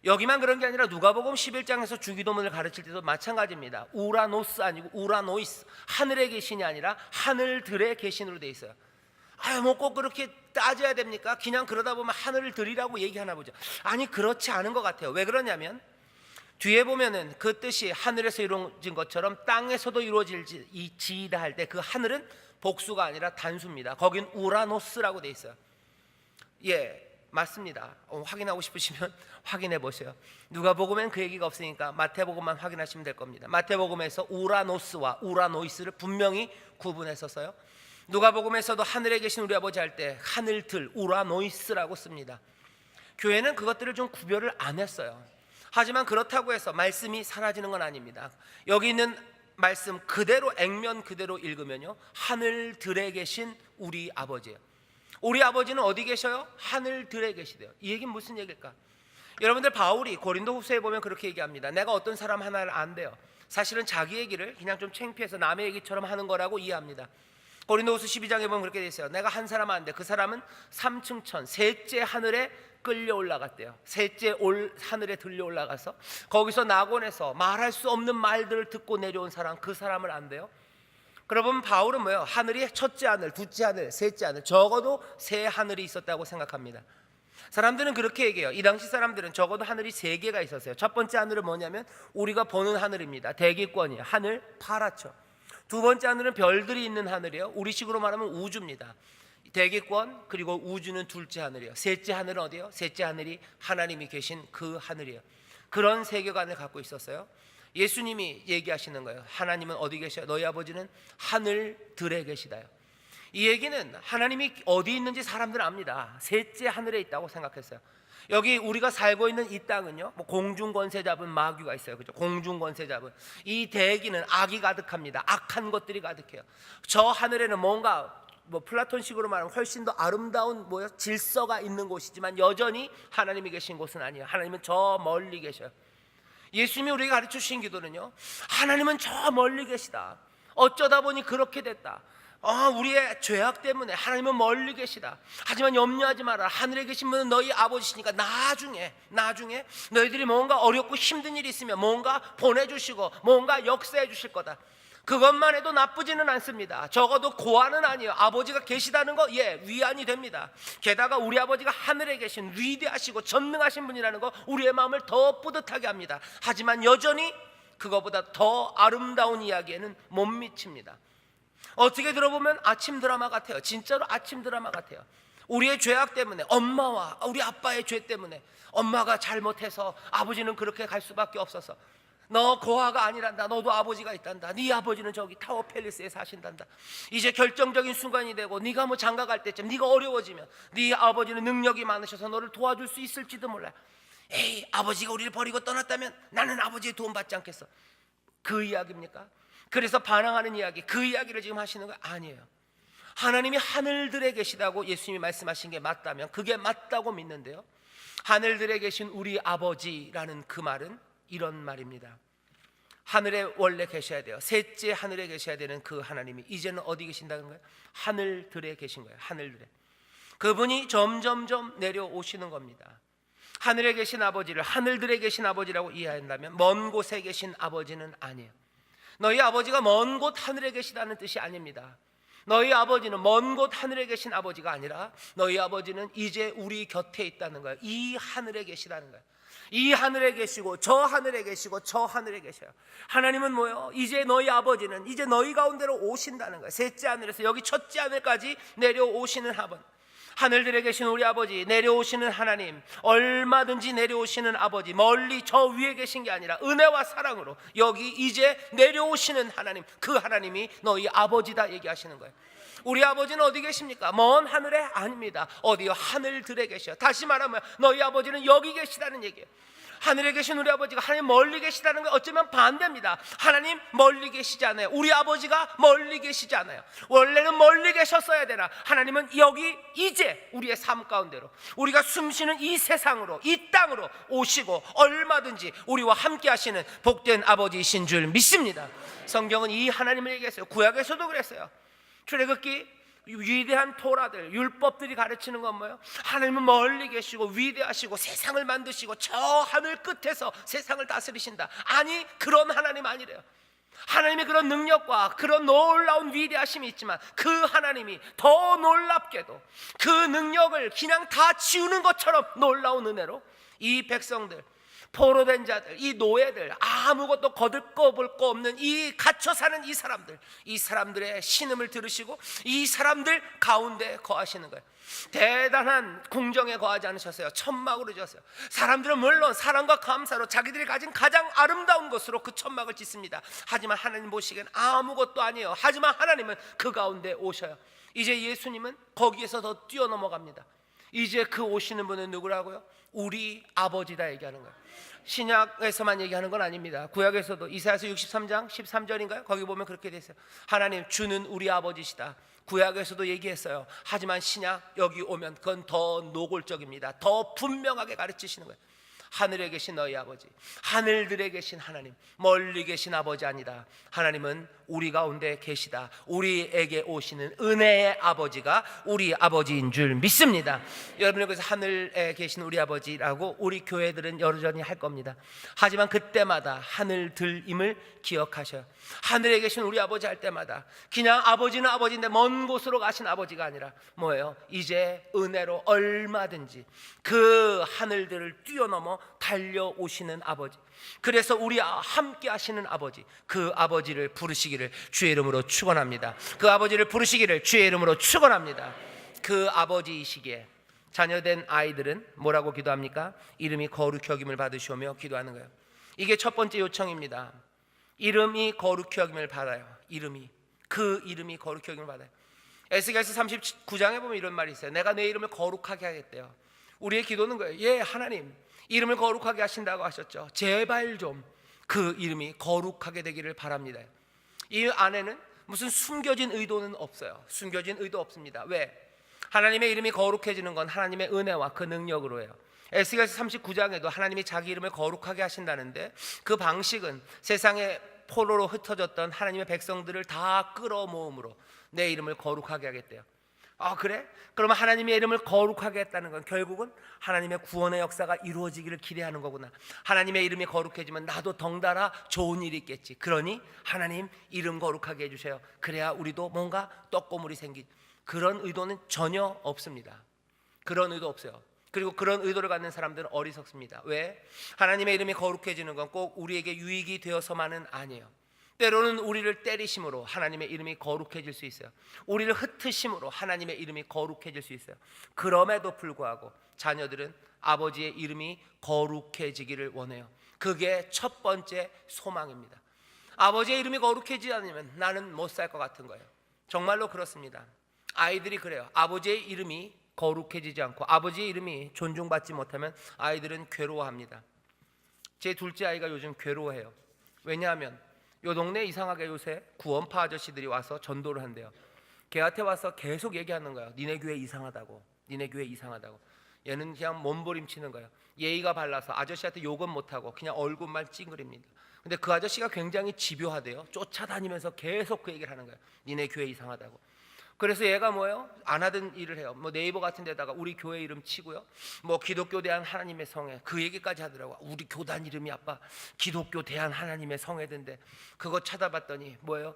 여기만 그런 게 아니라 누가복음 11장에서 주기도문을 가르칠 때도 마찬가지입니다. 우라노스 아니고 우라노이스, 하늘에 계신이 아니라 하늘들에 계신으로 돼 있어요. 아유, 뭐 꼭 그렇게 따져야 됩니까? 그냥 그러다 보면 하늘을 들이라고 얘기하나 보죠. 아니, 그렇지 않은 것 같아요. 왜 그러냐면 뒤에 보면은 그 뜻이 하늘에서 이루어진 것처럼 땅에서도 이루어질지이다 할 때 그 하늘은 복수가 아니라 단수입니다. 거긴 우라노스라고 돼 있어요. 예, 맞습니다. 확인하고 싶으시면 확인해 보세요. 누가복음엔 그 얘기가 없으니까 마태복음만 확인하시면 될 겁니다. 마태복음에서 우라노스와 우라노이스를 분명히 구분해서 써요. 누가복음에서도 하늘에 계신 우리 아버지 할 때 하늘들 우라노이스라고 씁니다. 교회는 그것들을 좀 구별을 안 했어요. 하지만 그렇다고 해서 말씀이 사라지는 건 아닙니다. 여기 있는 말씀 그대로 액면 그대로 읽으면요, 하늘들에 계신 우리 아버지예요. 우리 아버지는 어디 계셔요? 하늘들에 계시대요. 이 얘기는 무슨 얘기일까? 여러분들, 바울이 고린도후서에 보면 그렇게 얘기합니다. 내가 어떤 사람 하나를 안대요. 사실은 자기 얘기를 그냥 좀 창피해서 남의 얘기처럼 하는 거라고 이해합니다. 고린도후서 12장에 보면 그렇게 돼 있어요. 내가 한 사람 안대, 그 사람은 3층 천 셋째 하늘에 끌려 올라갔대요. 셋째 하늘에 들려 올라가서 거기서 낙원에서 말할 수 없는 말들을 듣고 내려온 사람, 그 사람을 안대요. 그러면 바울은 뭐예요? 하늘이 첫째 하늘, 둘째 하늘, 셋째 하늘, 적어도 세 하늘이 있었다고 생각합니다. 사람들은 그렇게 얘기해요. 이 당시 사람들은 적어도 하늘이 세 개가 있었어요. 첫 번째 하늘은 뭐냐면 우리가 보는 하늘입니다. 대기권이에요. 하늘 파랗죠. 두 번째 하늘은 별들이 있는 하늘이에요. 우리식으로 말하면 우주입니다. 대기권 그리고 우주는 둘째 하늘이에요. 셋째 하늘은 어디예요? 셋째 하늘이 하나님이 계신 그 하늘이에요. 그런 세계관을 갖고 있었어요. 예수님이 얘기하시는 거예요. 하나님은 어디 계셔요? 너희 아버지는 하늘들에 계시다요. 이 얘기는 하나님이 어디 있는지 사람들은 압니다. 셋째 하늘에 있다고 생각했어요. 여기 우리가 살고 있는 이 땅은요, 뭐 공중 권세 잡은 마귀가 있어요, 그죠? 공중 권세 잡은 이 대기는 악이 가득합니다. 악한 것들이 가득해요. 저 하늘에는 뭔가 뭐 플라톤식으로 말하면 훨씬 더 아름다운 질서가 있는 곳이지만 여전히 하나님이 계신 곳은 아니에요. 하나님은 저 멀리 계셔요. 예수님이 우리에게 가르쳐 주신 기도는요, 하나님은 저 멀리 계시다. 어쩌다 보니 그렇게 됐다. 우리의 죄악 때문에 하나님은 멀리 계시다. 하지만 염려하지 마라. 하늘에 계신 분은 너희 아버지시니까 나중에 너희들이 뭔가 어렵고 힘든 일이 있으면 뭔가 보내주시고 뭔가 역사해 주실 거다. 그것만 해도 나쁘지는 않습니다. 적어도 고아는 아니에요. 아버지가 계시다는 거, 위안이 됩니다. 게다가 우리 아버지가 하늘에 계신 위대하시고 전능하신 분이라는 거 우리의 마음을 더 뿌듯하게 합니다. 하지만 여전히 그거보다 더 아름다운 이야기에는 못 미칩니다. 어떻게 들어보면 아침 드라마 같아요. 진짜로 아침 드라마 같아요. 우리의 죄악 때문에, 엄마와 우리 아빠의 죄 때문에 엄마가 잘못해서 아버지는 그렇게 갈 수밖에 없어서, 너 고아가 아니란다. 너도 아버지가 있단다. 네 아버지는 저기 타워 팰리스에 사신단다. 이제 결정적인 순간이 되고 네가 뭐 장가 갈 때쯤 네가 어려워지면 네 아버지는 능력이 많으셔서 너를 도와줄 수 있을지도 몰라. 에이, 아버지가 우리를 버리고 떠났다면 나는 아버지의 도움 받지 않겠어. 그 이야기입니까? 그래서 반항하는 이야기, 그 이야기를 지금 하시는 거 아니에요. 하나님이 하늘들에 계시다고 예수님이 말씀하신 게 맞다면 그게 맞다고 믿는데요, 하늘들에 계신 우리 아버지라는 그 말은 이런 말입니다. 하늘에 원래 계셔야 돼요. 셋째 하늘에 계셔야 되는 그 하나님이 이제는 어디 계신다는 거예요? 하늘들에 계신 거예요. 하늘들에. 그분이 점점점 내려오시는 겁니다. 하늘에 계신 아버지를 하늘들에 계신 아버지라고 이해한다면 먼 곳에 계신 아버지는 아니에요. 너희 아버지가 먼 곳 하늘에 계시다는 뜻이 아닙니다. 너희 아버지는 먼 곳 하늘에 계신 아버지가 아니라 너희 아버지는 이제 우리 곁에 있다는 거예요. 이 하늘에 계시다는 거예요. 이 하늘에 계시고 저 하늘에 계시고 저 하늘에 계셔요. 하나님은 뭐예요? 이제 너희 아버지는 이제 너희 가운데로 오신다는 거예요. 셋째 하늘에서 여기 첫째 하늘까지 내려오시는 아버지, 하늘들에 계신 우리 아버지, 내려오시는 하나님, 얼마든지 내려오시는 아버지, 멀리 저 위에 계신 게 아니라 은혜와 사랑으로 여기 이제 내려오시는 하나님, 그 하나님이 너희 아버지다 얘기하시는 거예요. 우리 아버지는 어디 계십니까? 먼 하늘에 아닙니다. 어디요? 하늘들에 계셔. 다시 말하면 너희 아버지는 여기 계시다는 얘기예요. 하늘에 계신 우리 아버지가 하나님 멀리 계시다는 건 어쩌면 반대입니다. 하나님 멀리 계시지 않아요. 우리 아버지가 멀리 계시지 않아요. 원래는 멀리 계셨어야 되나, 하나님은 여기 이제 우리의 삶 가운데로, 우리가 숨쉬는 이 세상으로, 이 땅으로 오시고 얼마든지 우리와 함께 하시는 복된 아버지이신 줄 믿습니다. 성경은 이 하나님을 얘기했어요. 구약에서도 그랬어요. 출애굽기 위대한 토라들, 율법들이 가르치는 건 뭐예요? 하나님은 멀리 계시고 위대하시고 세상을 만드시고 저 하늘 끝에서 세상을 다스리신다. 아니, 그런 하나님 아니래요. 하나님의 그런 능력과 그런 놀라운 위대하심이 있지만 그 하나님이 더 놀랍게도 그 능력을 그냥 다 지우는 것처럼 놀라운 은혜로 이 백성들, 포로된 자들, 이 노예들, 아무것도 거들꺼볼 거 없는 이 갇혀 사는 이 사람들의 신음을 들으시고 이 사람들 가운데 거하시는 거예요. 대단한 궁정에 거하지 않으셨어요. 천막으로 지었어요. 사람들은 물론 사랑과 감사로 자기들이 가진 가장 아름다운 것으로 그 천막을 짓습니다. 하지만 하나님 보시기엔 아무것도 아니에요. 하지만 하나님은 그 가운데 오셔요. 이제 예수님은 거기에서 더 뛰어넘어갑니다. 이제 그 오시는 분은 누구라고요? 우리 아버지다 얘기하는 거예요. 신약에서만 얘기하는 건 아닙니다. 구약에서도 이사야서 63장 13절인가요? 거기 보면 그렇게 돼 있어요. 하나님 주는 우리 아버지시다. 구약에서도 얘기했어요. 하지만 신약 여기 오면 그건 더 노골적입니다. 더 분명하게 가르치시는 거예요. 하늘에 계신 너희 아버지, 하늘들에 계신 하나님, 멀리 계신 아버지 아니다. 하나님은 우리 가운데 계시다. 우리에게 오시는 은혜의 아버지가 우리 아버지인 줄 믿습니다. 여러분이 그래서 하늘에 계신 우리 아버지라고 우리 교회들은 여전히 할 겁니다. 하지만 그때마다 하늘들임을 기억하셔요. 하늘에 계신 우리 아버지 할 때마다 그냥 아버지는 아버지인데 먼 곳으로 가신 아버지가 아니라 뭐예요? 이제 은혜로 얼마든지 그 하늘들을 뛰어넘어 달려오시는 아버지, 그래서 우리와 함께 하시는 아버지, 그 아버지를 부르시기를 주의 이름으로 축원합니다. 그 아버지를 부르시기를 주의 이름으로 축원합니다. 그 아버지이시기에 자녀된 아이들은 뭐라고 기도합니까? 이름이 거룩히 여김을 받으시오며 기도하는 거예요. 이게 첫 번째 요청입니다. 이름이 거룩히 여김을 받아요. 그 이름이 거룩히 여김을 받아요. 에스겔서 39장에 보면 이런 말이 있어요. 내가 내 이름을 거룩하게 하겠대요. 우리의 기도는 거예요. 예, 하나님 이름을 거룩하게 하신다고 하셨죠. 제발 좀 그 이름이 거룩하게 되기를 바랍니다. 이 안에는 무슨 숨겨진 의도는 없어요. 숨겨진 의도 없습니다. 왜? 하나님의 이름이 거룩해지는 건 하나님의 은혜와 그 능력으로 해요. 에스겔서 39장에도 하나님이 자기 이름을 거룩하게 하신다는데 그 방식은 세상에 포로로 흩어졌던 하나님의 백성들을 다 끌어모음으로 내 이름을 거룩하게 하겠대요. 아, 그래? 그러면 하나님의 이름을 거룩하게 했다는 건 결국은 하나님의 구원의 역사가 이루어지기를 기대하는 거구나. 하나님의 이름이 거룩해지면 나도 덩달아 좋은 일이 있겠지. 그러니 하나님 이름 거룩하게 해주세요. 그래야 우리도 뭔가 떡고물이 생기. 그런 의도는 전혀 없습니다. 그런 의도 없어요. 그리고 그런 의도를 갖는 사람들은 어리석습니다. 왜? 하나님의 이름이 거룩해지는 건 꼭 우리에게 유익이 되어서만은 아니에요. 때로는 우리를 때리심으로 하나님의 이름이 거룩해질 수 있어요. 우리를 흩으심으로 하나님의 이름이 거룩해질 수 있어요. 그럼에도 불구하고 자녀들은 아버지의 이름이 거룩해지기를 원해요. 그게 첫 번째 소망입니다. 아버지의 이름이 거룩해지지 않으면 나는 못 살 것 같은 거예요. 정말로 그렇습니다. 아이들이 그래요. 아버지의 이름이 거룩해지지 않고 아버지의 이름이 존중받지 못하면 아이들은 괴로워합니다. 제 둘째 아이가 요즘 괴로워해요. 왜냐하면 요 동네 이상하게 요새 구원파 아저씨들이 와서 전도를 한대요. 걔한테 와서 계속 얘기하는 거예요. 니네 교회 이상하다고. 니네 교회 이상하다고. 얘는 그냥 몸부림치는 거예요. 예의가 발라서 아저씨한테 욕은 못하고 그냥 얼굴만 찡그립니다. 근데 그 아저씨가 굉장히 집요하대요. 쫓아다니면서 계속 그 얘기를 하는 거예요. 니네 교회 이상하다고. 그래서 얘가 뭐예요? 안 하던 일을 해요. 뭐 네이버 같은 데다가 우리 교회 이름 치고요. 뭐 기독교 대한 하나님의 성회 그 얘기까지 하더라고. 우리 교단 이름이 아빠 기독교 대한 하나님의 성회던데 그거 찾아봤더니 뭐예요?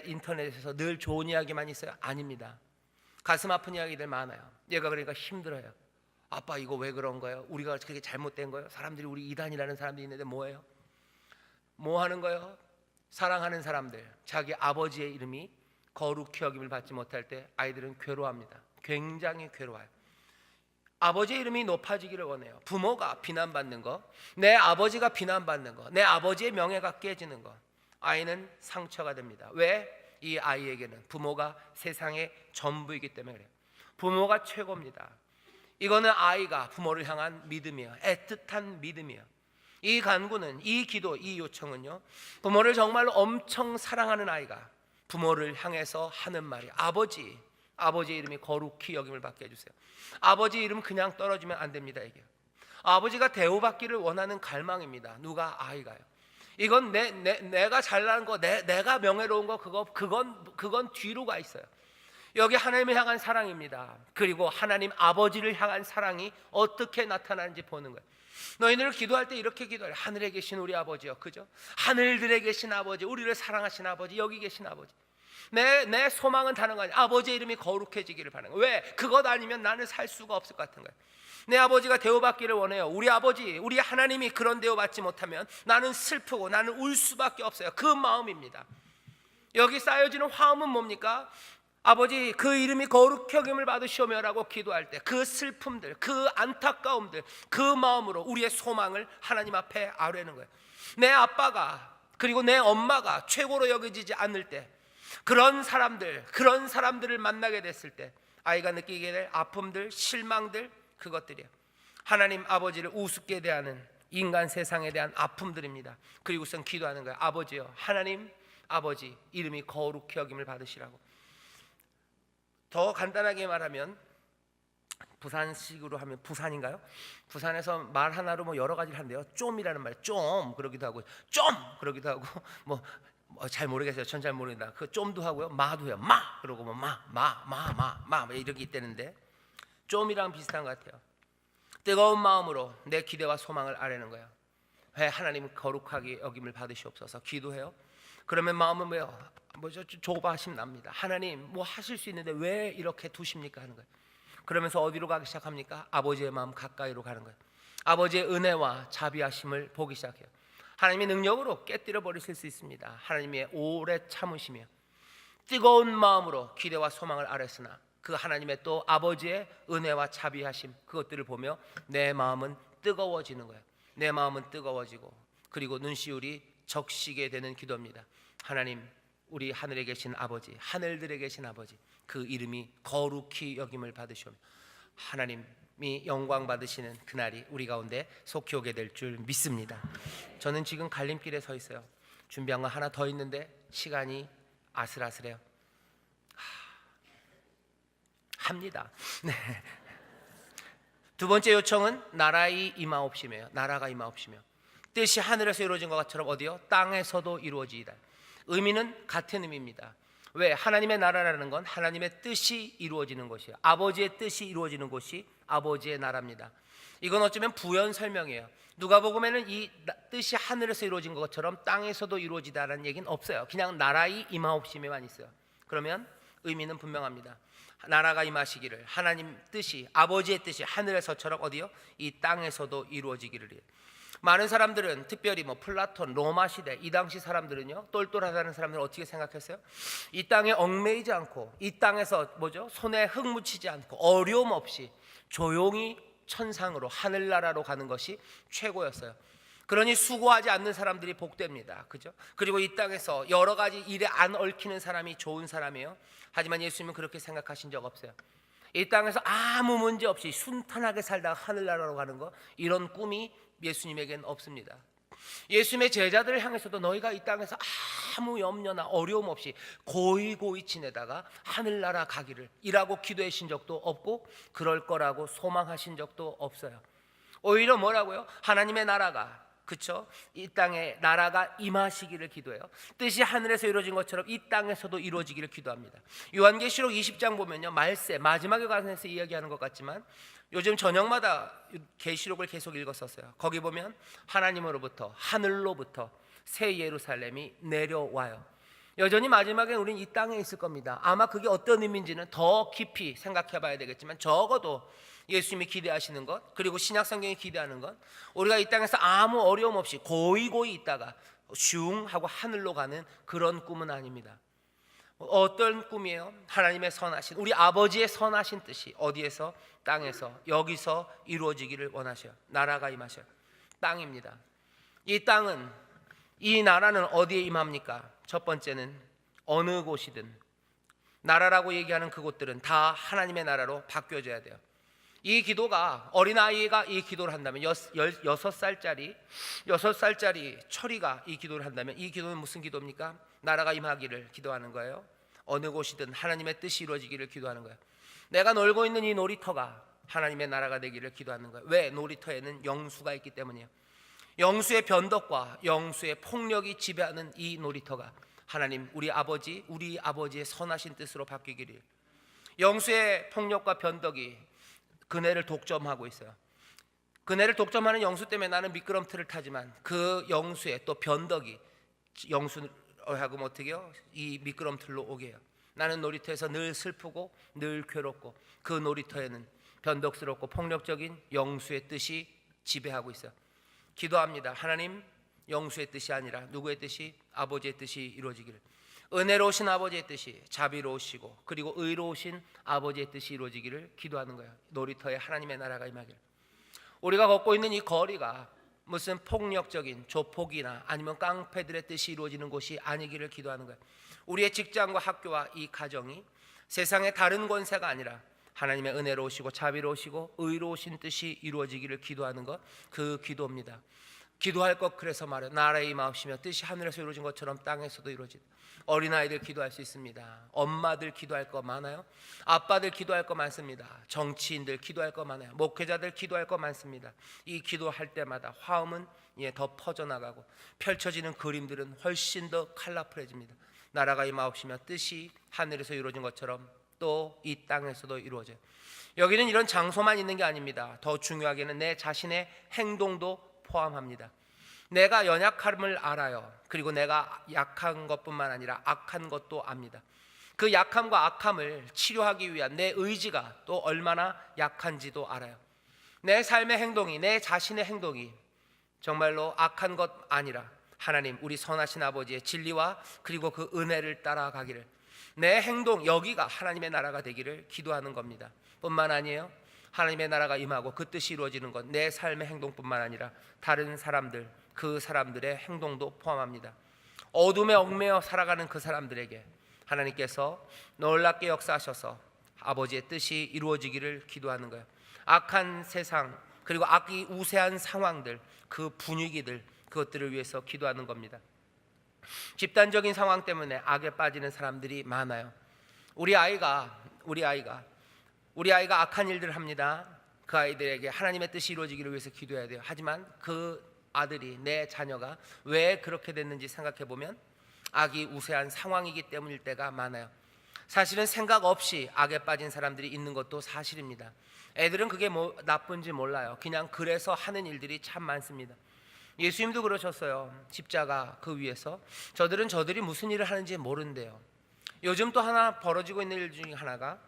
인터넷에서 늘 좋은 이야기만 있어요? 아닙니다. 가슴 아픈 이야기들 많아요. 얘가 그러니까 힘들어요. 아빠 이거 왜 그런 거예요? 우리가 그렇게 잘못된 거예요? 사람들이 우리 이단이라는 사람들이 있는데 뭐예요? 뭐 하는 거예요? 사랑하는 사람들 자기 아버지의 이름이 거룩히 여김을 받지 못할 때 아이들은 괴로워합니다. 굉장히 괴로워요. 아버지의 이름이 높아지기를 원해요. 부모가 비난받는 거, 내 아버지가 비난받는 거, 내 아버지의 명예가 깨지는 거, 아이는 상처가 됩니다. 왜? 이 아이에게는 부모가 세상의 전부이기 때문에 그래요. 부모가 최고입니다. 이거는 아이가 부모를 향한 믿음이에요. 애틋한 믿음이에요. 이 간구는, 이 기도, 이 요청은요, 부모를 정말로 엄청 사랑하는 아이가 부모를 향해서 하는 말이 아버지의 이름이 거룩히 여김을 받게 해주세요. 아버지 이름 그냥 떨어지면 안 됩니다. 이게 아버지가 대우받기를 원하는 갈망입니다. 누가? 아이가요. 이건 내가 잘나는 거, 내가 명예로운 거 그건 뒤로 가 있어요. 여기 하나님을 향한 사랑입니다. 그리고 하나님 아버지를 향한 사랑이 어떻게 나타나는지 보는 거예요. 너희들 기도할 때 이렇게 기도해. 하늘에 계신 우리 아버지요, 그죠? 하늘들에 계신 아버지, 우리를 사랑하신 아버지, 여기 계신 아버지. 내 소망은 다른 거 아니야. 아버지의 이름이 거룩해지기를 바라는 거야. 왜? 그것 아니면 나는 살 수가 없을 것 같은 거야. 내 아버지가 대우받기를 원해요. 우리 아버지, 우리 하나님이 그런 대우받지 못하면 나는 슬프고 나는 울 수밖에 없어요. 그 마음입니다. 여기 쌓여지는 화음은 뭡니까? 아버지, 그 이름이 거룩히 여김을 받으시오며라고 기도할 때 그 슬픔들, 그 안타까움들, 그 마음으로 우리의 소망을 하나님 앞에 아뢰는 거예요. 내 아빠가 그리고 내 엄마가 최고로 여겨지지 않을 때, 그런 사람들을 만나게 됐을 때 아이가 느끼게 될 아픔들, 실망들, 그것들이에요. 하나님 아버지를 우습게 대하는 인간 세상에 대한 아픔들입니다. 그리고선 기도하는 거예요. 아버지요, 하나님 아버지 이름이 거룩히 여김을 받으시라고. 더 간단하게 말하면, 부산식으로 하면, 부산인가요? 부산에서 말 하나로 뭐 여러 가지를 한대요. 좀이라는 말, 좀 그러기도 하고, 좀 그러기도 하고, 뭐 잘 모르겠어요. 전 잘 모르겠다. 그 좀도 하고요, 마도 해요. 마 그러고 뭐 마 이렇게 있다는데, 좀이랑 비슷한 것 같아요. 뜨거운 마음으로 내 기대와 소망을 아뢰는 거예요. 왜? 하나님 거룩하게 여김을 받으시옵소서. 기도해요. 그러면 마음은 뭐죠? 조바심 납니다. 하나님 뭐 하실 수 있는데 왜 이렇게 두십니까 하는 거예요. 그러면서 어디로 가기 시작합니까? 아버지의 마음 가까이로 가는 거예요. 아버지의 은혜와 자비하심을 보기 시작해요. 하나님의 능력으로 깨뜨려 버리실 수 있습니다. 하나님의 오래 참으시며 뜨거운 마음으로 기대와 소망을 아뢰으나 그 하나님의 또 아버지의 은혜와 자비하심, 그것들을 보며 내 마음은 뜨거워지는 거예요. 내 마음은 뜨거워지고, 그리고 눈시울이 적시게 되는 기도입니다. 하나님, 우리 하늘에 계신 아버지, 하늘들에 계신 아버지, 그 이름이 거룩히 여김을 받으시오며 하나님이 영광 받으시는 그날이 우리 가운데 속히 오게 될 줄 믿습니다. 저는 지금 갈림길에 서 있어요. 준비한 거 하나 더 있는데 시간이 아슬아슬해요. 합니다. 네. 두 번째 요청은 나라의 임하옵심이에요. 나라가 임하옵시며 뜻이 하늘에서 이루어진 것처럼 어디요? 땅에서도 이루어지이다. 의미는 같은 의미입니다. 왜? 하나님의 나라라는 건 하나님의 뜻이 이루어지는 곳이에요. 아버지의 뜻이 이루어지는 곳이 아버지의 나라입니다. 이건 어쩌면 부연 설명이에요. 누가복음에는 이 뜻이 하늘에서 이루어진 것처럼 땅에서도 이루어지다라는 얘기는 없어요. 그냥 나라의 임하옵심에만 있어요. 그러면 의미는 분명합니다. 나라가 임하시기를, 하나님 뜻이, 아버지의 뜻이 하늘에서처럼 어디요? 이 땅에서도 이루어지기를. 많은 사람들은, 특별히 플라톤, 로마 시대 이 당시 사람들은요, 똘똘하다는 사람들은 어떻게 생각했어요? 이 땅에 얽매이지 않고, 이 땅에서 손에 흙 묻히지 않고 어려움 없이 조용히 천상으로, 하늘나라로 가는 것이 최고였어요. 그러니 수고하지 않는 사람들이 복됩니다. 그죠? 그리고 이 땅에서 여러 가지 일에 안 얽히는 사람이 좋은 사람이에요. 하지만 예수님은 그렇게 생각하신 적 없어요. 이 땅에서 아무 문제 없이 순탄하게 살다가 하늘나라로 가는 거, 이런 꿈이 예수님에게는 없습니다. 예수님의 제자들을 향해서도 너희가 이 땅에서 아무 염려나 어려움 없이 고이고이 지내다가 하늘나라 가기를 이라고 기도하신 적도 없고, 그럴 거라고 소망하신 적도 없어요. 오히려 뭐라고요? 하나님의 나라가, 그쵸? 이 땅에 나라가 임하시기를 기도해요. 뜻이 하늘에서 이루어진 것처럼 이 땅에서도 이루어지기를 기도합니다. 요한계시록 20장 보면요, 말세, 마지막에 관해서 이야기하는 것 같지만 요즘 저녁마다 계시록을 계속 읽었었어요. 거기 보면 하나님으로부터, 하늘로부터 새 예루살렘이 내려와요. 여전히 마지막에 우리는 이 땅에 있을 겁니다. 아마 그게 어떤 의미인지는 더 깊이 생각해 봐야 되겠지만, 적어도 예수님이 기대하시는 것, 그리고 신약 성경이 기대하는 것, 우리가 이 땅에서 아무 어려움 없이 고이고이 있다가 슝 하고 하늘로 가는 그런 꿈은 아닙니다. 어떤 꿈이에요? 하나님의 선하신, 우리 아버지의 선하신 뜻이 어디에서? 땅에서, 여기서 이루어지기를 원하셔요. 나라가 임하셔요. 땅입니다. 이 땅은, 이 나라는 어디에 임합니까? 첫 번째는 어느 곳이든, 나라라고 얘기하는 그곳들은 다 하나님의 나라로 바뀌어져야 돼요. 이 기도가, 어린아이가 이 기도를 한다면, 6살짜리 철이가 이 기도를 한다면, 이 기도는 무슨 기도입니까? 나라가 임하기를 기도하는 거예요. 어느 곳이든 하나님의 뜻이 이루어지기를 기도하는 거예요. 내가 놀고 있는 이 놀이터가 하나님의 나라가 되기를 기도하는 거예요. 왜? 놀이터에는 영수가 있기 때문이에요. 영수의 변덕과 영수의 폭력이 지배하는 이 놀이터가 하나님, 우리 아버지의 선하신 뜻으로 바뀌기를. 영수의 폭력과 변덕이 그네를 독점하고 있어요. 그네를 독점하는 영수 때문에 나는 미끄럼틀을 타지만 그 영수의 또 변덕이 영수를 하여금 어떻게요? 이 미끄럼틀로 오게 해요. 나는 놀이터에서 늘 슬프고 늘 괴롭고 그 놀이터에는 변덕스럽고 폭력적인 영수의 뜻이 지배하고 있어요. 기도합니다. 하나님, 영수의 뜻이 아니라 누구의 뜻이? 아버지의 뜻이 이루어지기를. 은혜로우신 아버지의 뜻이, 자비로우시고 그리고 의로우신 아버지의 뜻이 이루어지기를 기도하는 거예요. 놀이터에 하나님의 나라가 임하기를. 우리가 걷고 있는 이 거리가 무슨 폭력적인 조폭이나 아니면 깡패들의 뜻이 이루어지는 곳이 아니기를 기도하는 거예요. 우리의 직장과 학교와 이 가정이 세상의 다른 권세가 아니라 하나님의 은혜로우시고 자비로우시고 의로우신 뜻이 이루어지기를 기도하는 것, 그 기도입니다. 기도할 것, 그래서 말해 나라의 임하옵시며 뜻이 하늘에서 이루어진 것처럼 땅에서도 이루어진다. 어린아이들 기도할 수 있습니다. 엄마들 기도할 거 많아요. 아빠들 기도할 거 많습니다. 정치인들 기도할 거 많아요. 목회자들 기도할 거 많습니다. 이 기도할 때마다 화음은 더 퍼져나가고 펼쳐지는 그림들은 훨씬 더 컬러풀해집니다. 나라가 임하옵시며 뜻이 하늘에서 이루어진 것처럼 또 이 땅에서도 이루어져요. 여기는 이런 장소만 있는 게 아닙니다. 더 중요하게는 내 자신의 행동도 포함합니다. 내가 연약함을 알아요. 그리고 내가 약한 것뿐만 아니라 악한 것도 압니다. 그 약함과 악함을 치료하기 위한 내 의지가 또 얼마나 약한지도 알아요. 내 삶의 행동이, 내 자신의 행동이 정말로 악한 것 아니라 하나님, 우리 선하신 아버지의 진리와 그리고 그 은혜를 따라가기를, 내 행동, 여기가 하나님의 나라가 되기를 기도하는 겁니다. 뿐만 아니에요. 하나님의 나라가 임하고 그 뜻이 이루어지는 것, 내 삶의 행동뿐만 아니라 다른 사람들, 그 사람들의 행동도 포함합니다. 어둠에 얽매여 살아가는 그 사람들에게 하나님께서 놀랍게 역사하셔서 아버지의 뜻이 이루어지기를 기도하는 거예요. 악한 세상, 그리고 악이 우세한 상황들, 그 분위기들, 그것들을 위해서 기도하는 겁니다. 집단적인 상황 때문에 악에 빠지는 사람들이 많아요. 우리 아이가 악한 일들을 합니다. 그 아이들에게 하나님의 뜻이 이루어지기를 위해서 기도해야 돼요. 하지만 그 아들이, 내 자녀가 왜 그렇게 됐는지 생각해 보면 악이 우세한 상황이기 때문일 때가 많아요. 사실은 생각 없이 악에 빠진 사람들이 있는 것도 사실입니다. 애들은 그게 뭐 나쁜지 몰라요. 그냥 그래서 하는 일들이 참 많습니다. 예수님도 그러셨어요. 십자가 그 위에서 저들이 무슨 일을 하는지 모른대요. 요즘 또 하나 벌어지고 있는 일 중에 하나가,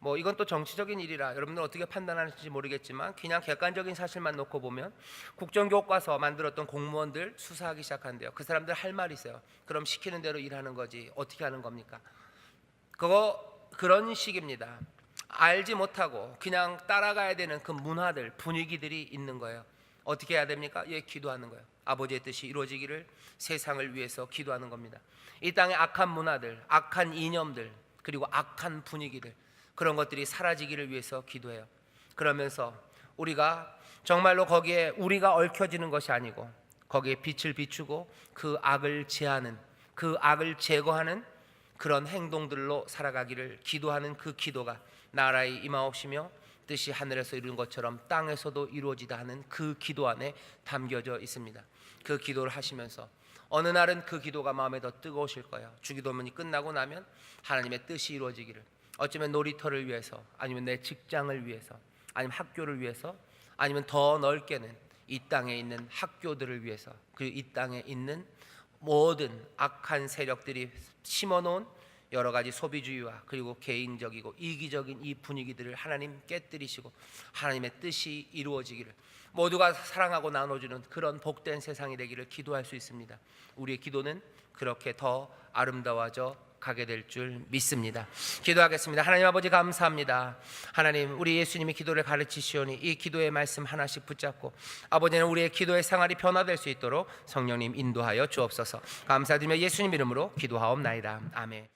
뭐 이건 또 정치적인 일이라 여러분들 어떻게 판단하실지 모르겠지만 그냥 객관적인 사실만 놓고 보면 국정교과서 만들었던 공무원들 수사하기 시작한대요. 그 사람들 할 말이 있어요. 그럼 시키는 대로 일하는 거지 어떻게 하는 겁니까? 그런 식입니다. 알지 못하고 그냥 따라가야 되는 그 문화들, 분위기들이 있는 거예요. 어떻게 해야 됩니까? 기도하는 거예요. 아버지의 뜻이 이루어지기를 세상을 위해서 기도하는 겁니다. 이 땅의 악한 문화들, 악한 이념들, 그리고 악한 분위기들, 그런 것들이 사라지기를 위해서 기도해요. 그러면서 우리가 정말로 거기에 우리가 얽혀지는 것이 아니고 거기에 빛을 비추고 그 악을 제하는, 그 악을 제거하는 그런 행동들로 살아가기를 기도하는 그 기도가 나라의 임하옵시며 뜻이 하늘에서 이루는 것처럼 땅에서도 이루어지다 하는 그 기도 안에 담겨져 있습니다. 그 기도를 하시면서 어느 날은 그 기도가 마음에 더 뜨거우실 거예요. 주기도문이 끝나고 나면 하나님의 뜻이 이루어지기를, 어쩌면 놀이터를 위해서, 아니면 내 직장을 위해서, 아니면 학교를 위해서, 아니면 더 넓게는 이 땅에 있는 학교들을 위해서, 그리고 이 땅에 있는 모든 악한 세력들이 심어놓은 여러 가지 소비주의와 그리고 개인적이고 이기적인 이 분위기들을 하나님 깨뜨리시고 하나님의 뜻이 이루어지기를, 모두가 사랑하고 나눠주는 그런 복된 세상이 되기를 기도할 수 있습니다. 우리의 기도는 그렇게 더 아름다워져 가게 될 줄 믿습니다. 기도하겠습니다. 하나님 아버지, 감사합니다. 하나님, 우리 예수님이 기도를 가르치시오니 이 기도의 말씀 하나씩 붙잡고 아버지는 우리의 기도의 생활이 변화될 수 있도록 성령님 인도하여 주옵소서. 감사드리며 예수님 이름으로 기도하옵나이다. 아멘.